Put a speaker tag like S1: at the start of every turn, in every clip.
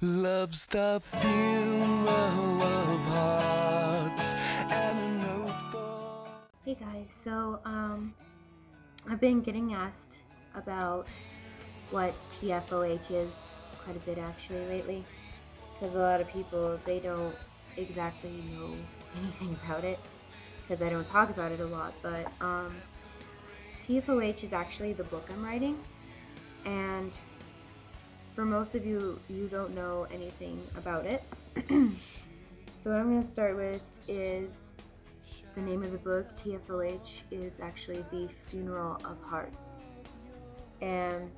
S1: Love's the funeral of hearts and a note for...
S2: Hey guys, so I've been getting asked about what TFOH is quite a bit actually lately, because a lot of people, they don't exactly know anything about it because I don't talk about it a lot. But TFOH is actually the book I'm writing, and for most of you, you don't know anything about it. So what I'm going to start with is the name of the book. TFOH is actually the Funeral of Hearts, and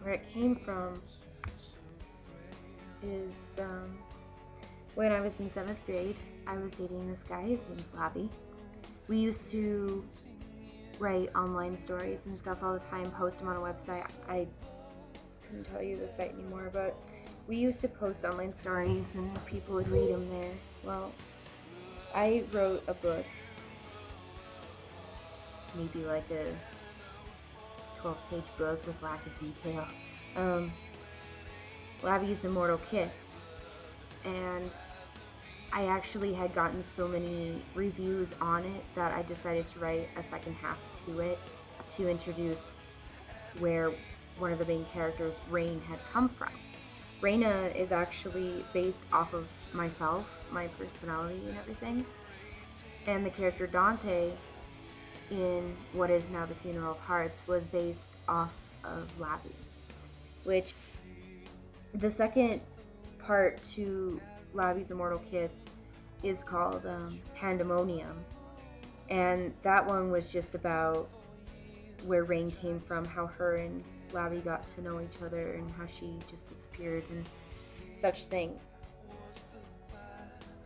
S2: where it came from is when I was in 7th grade, I was dating this guy. His name is Labby. We used to write online stories and stuff all the time, post them on a website. I couldn't tell you the site anymore, but we used to post online stories and people would read them there. Well, I wrote a book. It's maybe like a 12-page book with lack of detail. Labby's Immortal Kiss. And I actually had gotten so many reviews on it that I decided to write a second half to it to introduce where one of the main characters, Rain, had come from. Raina is actually based off of myself, my personality and everything. And the character Dante in what is now the Funeral of Hearts was based off of Labby. Which, the second part to Labby's Immortal Kiss is called Pandemonium. And that one was just about where Rain came from, how her and Labby got to know each other and how she just disappeared and such things.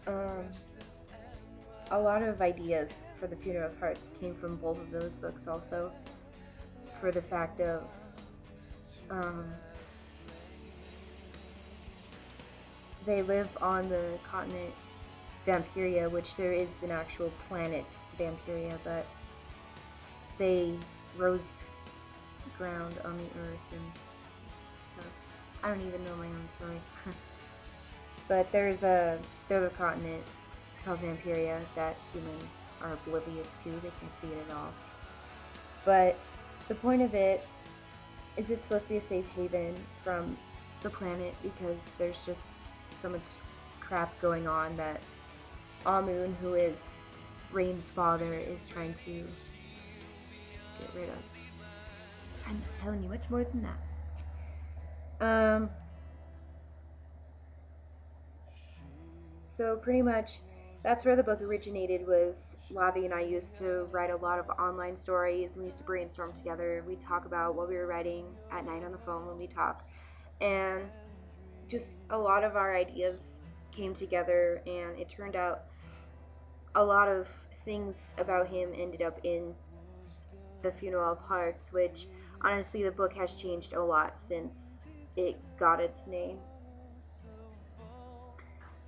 S2: A lot of ideas for the Funeral of Hearts came from both of those books also, for the fact of they live on the continent Vampiria, which there is an actual planet Vampiria, but they rose ground on the earth and stuff. I don't even know my own story. But there's a continent called Vampiria that humans are oblivious to. They can't see it at all. But the point of it is it's supposed to be a safe haven from the planet because there's just so much crap going on that Amun, who is Rain's father, is trying to get rid of. I'm not telling you much more than that. So pretty much that's where the book originated. Was Lavi and I used to write a lot of online stories. We used to brainstorm together. We'd talk about what we were writing at night on the phone when we talk, and just a lot of our ideas came together, and it turned out a lot of things about him ended up in the Funeral of Hearts, which honestly the book has changed a lot since it got its name.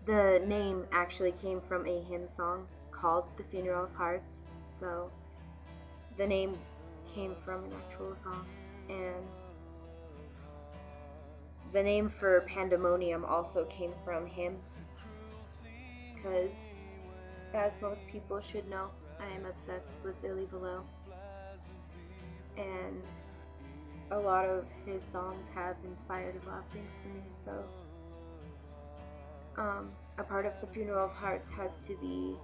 S2: The name actually came from a hymn song called The Funeral of Hearts, so the name came from an actual song. And the name for Pandemonium also came from him, because as most people should know, I am obsessed with Billy Below, and a lot of his songs have inspired a lot of things for me. So a part of the Funeral of Hearts has to be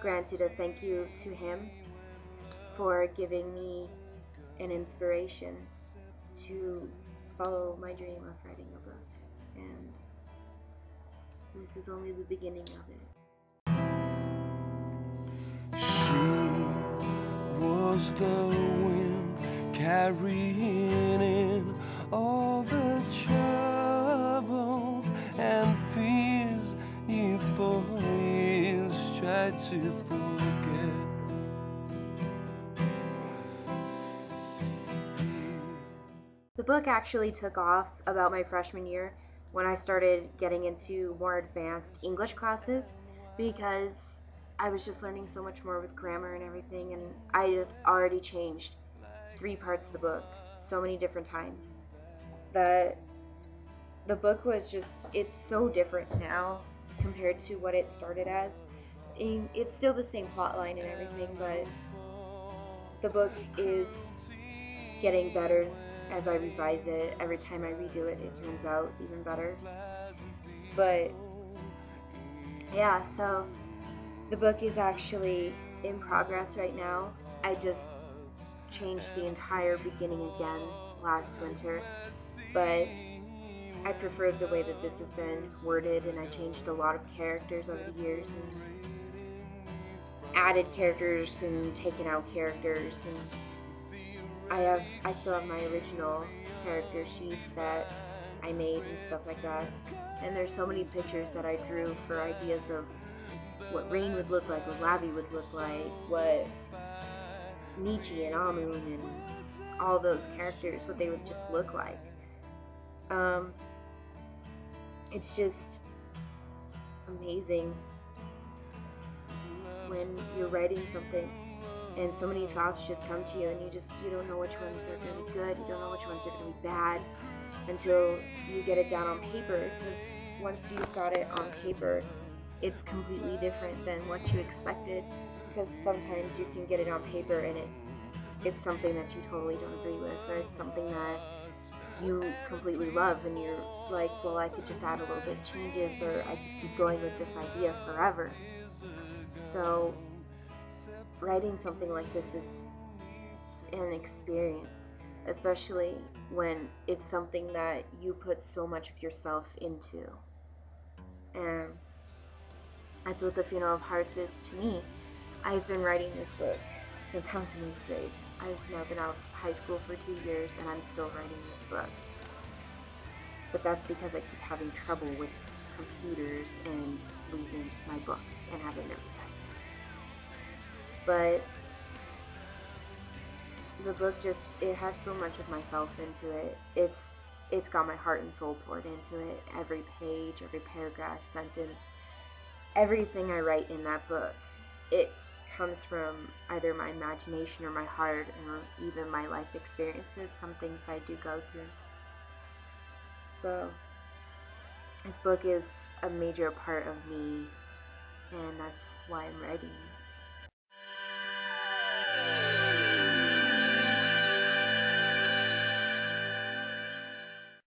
S2: granted a thank you to him for giving me an inspiration to follow my dream of writing a book, and this is only the beginning of it.
S1: She was the wind carrying in all the troubles and fears you for years tried to forget.
S2: The book actually took off about my freshman year when I started getting into more advanced English classes, because I was just learning so much more with grammar and everything, and I had already changed 3 parts of the book so many different times that the book was just, it's so different now compared to what it started as. It's still the same plot line and everything, but the book is getting better as I revise it. Every time I redo it, it turns out even better. But yeah, so the book is actually in progress right now. I just changed the entire beginning again last winter, but I prefer the way that this has been worded, and I changed a lot of characters over the years and added characters and taken out characters, and I still have my original character sheets that I made and stuff like that. And there's so many pictures that I drew for ideas of what Rain would look like, what Lavi would look like, what Nietzsche and Amun and all those characters, what they would just look like. It's just amazing when you're writing something and so many thoughts just come to you, and you don't know which ones are going to be good, you don't know which ones are going to be bad until you get it down on paper, because once you've got it on paper, it's completely different than what you expected, because sometimes you can get it on paper and it's something that you totally don't agree with, or it's something that you completely love and you're like, well, I could just add a little bit of changes, or I could keep going with this idea forever. So writing something like this is an experience, especially when it's something that you put so much of yourself into. And that's what The Funeral of Hearts is to me. I've been writing this book since I was in 8th grade. I've now been out of high school for 2 years and I'm still writing this book. But that's because I keep having trouble with computers and losing my book and having it retyped. But the book just, it has so much of myself into it. It's got my heart and soul poured into it. Every page, every paragraph, sentence, everything I write in that book, it comes from either my imagination or my heart, or even my life experiences, some things I do go through. So this book is a major part of me, and that's why I'm writing it.